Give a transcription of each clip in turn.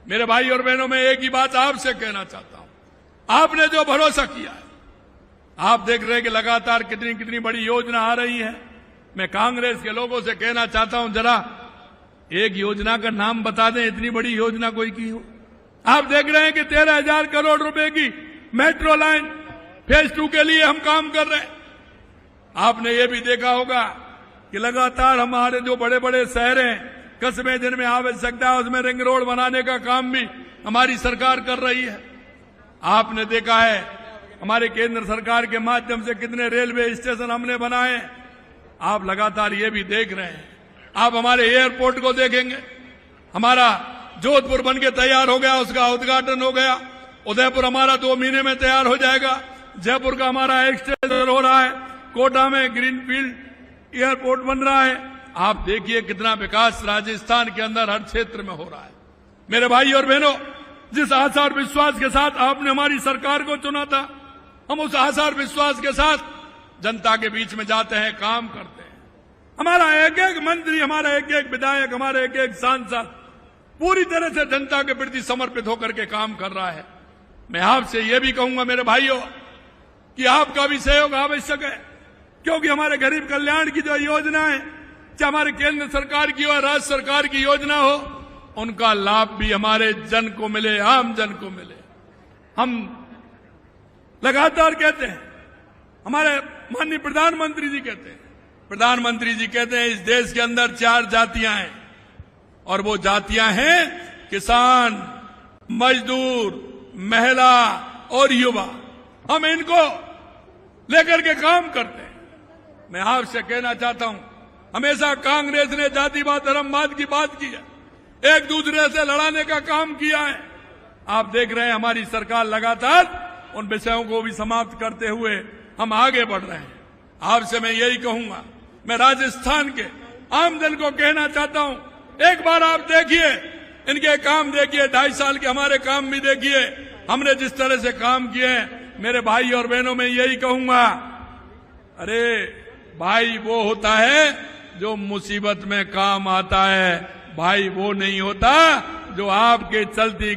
मेरे भाई और बहनों, मैं एक ही बात आपसे कहना चाहता हूं। आपने जो भरोसा किया है, आप देख रहे हैं कि लगातार कितनी कितनी बड़ी योजना आ रही है। मैं कांग्रेस के लोगों से कहना चाहता हूं, जरा एक योजना का नाम बता दें, इतनी बड़ी योजना कोई की हो। आप देख रहे हैं कि 13,000 करोड़ रुपए की मेट्रो लाइन फेज 2 के लिए हम काम कर रहे हैं। आपने ये भी देखा होगा कि लगातार हमारे जो बड़े बड़े शहर हैं, कस्बे जिनमें आवश्यकता है, उसमें रिंग रोड बनाने का काम भी हमारी सरकार कर रही है। आपने देखा है हमारे केंद्र सरकार के माध्यम से कितने रेलवे स्टेशन हमने बनाए हैं। आप लगातार ये भी देख रहे हैं। आप हमारे एयरपोर्ट को देखेंगे, हमारा जोधपुर बनके तैयार हो गया, उसका उद्घाटन हो गया। उदयपुर हमारा 2 महीने में तैयार हो जाएगा। जयपुर का हमारा एक्सटेंशन हो रहा है। कोटा में ग्रीनफील्ड एयरपोर्ट बन रहा है। आप देखिए कितना विकास राजस्थान के अंदर हर क्षेत्र में हो रहा है। मेरे भाई और बहनों, जिस आशा और विश्वास के साथ आपने हमारी सरकार को चुना था, हम उस आशा और विश्वास के साथ जनता के बीच में जाते हैं, काम करते हैं। हमारा एक एक मंत्री, हमारा एक एक विधायक, हमारे एक एक सांसद पूरी तरह से जनता के प्रति समर्पित होकर के काम कर रहा है। मैं आपसे यह भी कहूंगा मेरे भाइयों कि आपका भी सहयोग आवश्यक है, क्योंकि हमारे गरीब कल्याण की जो योजना है, चाहे हमारे केंद्र सरकार की हो, राज्य सरकार की योजना हो, उनका लाभ भी हमारे जन को मिले, आम जन को मिले। हम लगातार कहते हैं, हमारे माननीय प्रधानमंत्री जी कहते हैं, इस देश के अंदर 4 जातियां हैं, और वो जातियां हैं किसान, मजदूर, महिला और युवा। हम इनको लेकर के काम करते हैं। मैं आपसे कहना चाहता हूं, हमेशा कांग्रेस ने जातिवाद, धर्मवाद की बात की है, एक दूसरे से लड़ाने का काम किया है। आप देख रहे हैं हमारी सरकार लगातार उन विषयों को भी समाप्त करते हुए हम आगे बढ़ रहे हैं। आपसे मैं यही कहूंगा, मैं राजस्थान के आम जन को कहना चाहता हूं, एक बार आप देखिए, इनके काम देखिए, 2.5 साल के हमारे काम भी देखिए, हमने जिस तरह से काम किए हैं। मेरे भाई और बहनों, मैं यही कहूंगा, अरे भाई वो होता है जो मुसीबत में काम आता है, भाई वो नहीं होता जो आपके चलती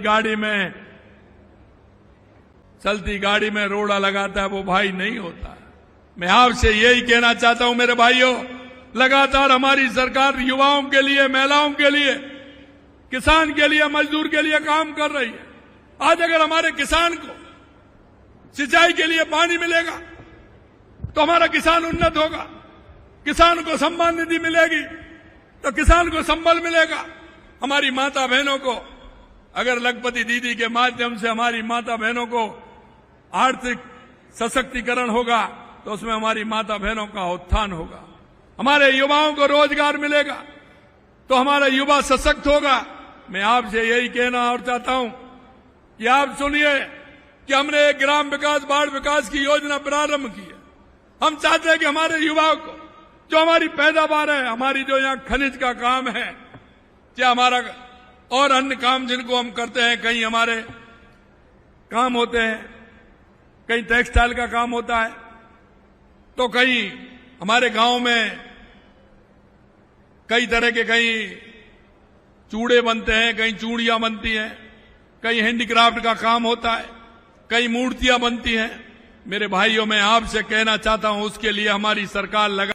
गाड़ी में रोड़ा लगाता है, वो भाई नहीं होता। मैं आपसे यही कहना चाहता हूं मेरे भाइयों, लगातार हमारी सरकार युवाओं के लिए, महिलाओं के लिए, किसान के लिए, मजदूर के लिए काम कर रही है। आज अगर हमारे किसान को सिंचाई के लिए पानी मिलेगा तो हमारा किसान उन्नत होगा, किसान को सम्मान निधि मिलेगी तो किसान को संबल मिलेगा। हमारी माता बहनों को अगर लखपति दीदी के माध्यम से हमारी माता बहनों को आर्थिक सशक्तिकरण होगा तो उसमें हमारी माता बहनों का उत्थान होगा। हमारे युवाओं को रोजगार मिलेगा तो हमारा युवा सशक्त होगा। मैं आपसे यही कहना और चाहता हूं कि आप सुनिए कि हमने एक ग्राम विकास, बाढ़ विकास की योजना प्रारंभ की है। हम चाहते हैं कि हमारे युवाओं को, जो हमारी पैदावार है, हमारी जो यहाँ खनिज का काम है, क्या हमारा और अन्य काम जिनको हम करते हैं, कहीं हमारे काम होते हैं, कहीं टेक्सटाइल का काम होता है, तो कहीं हमारे गांव में कई तरह के, कहीं चूड़े बनते हैं, कहीं चूड़ियां बनती हैं, कहीं हैंडीक्राफ्ट का काम होता है, कई मूर्तियां बनती हैं। मेरे भाइयों, मैं आपसे कहना चाहता हूं, उसके लिए हमारी सरकार लगा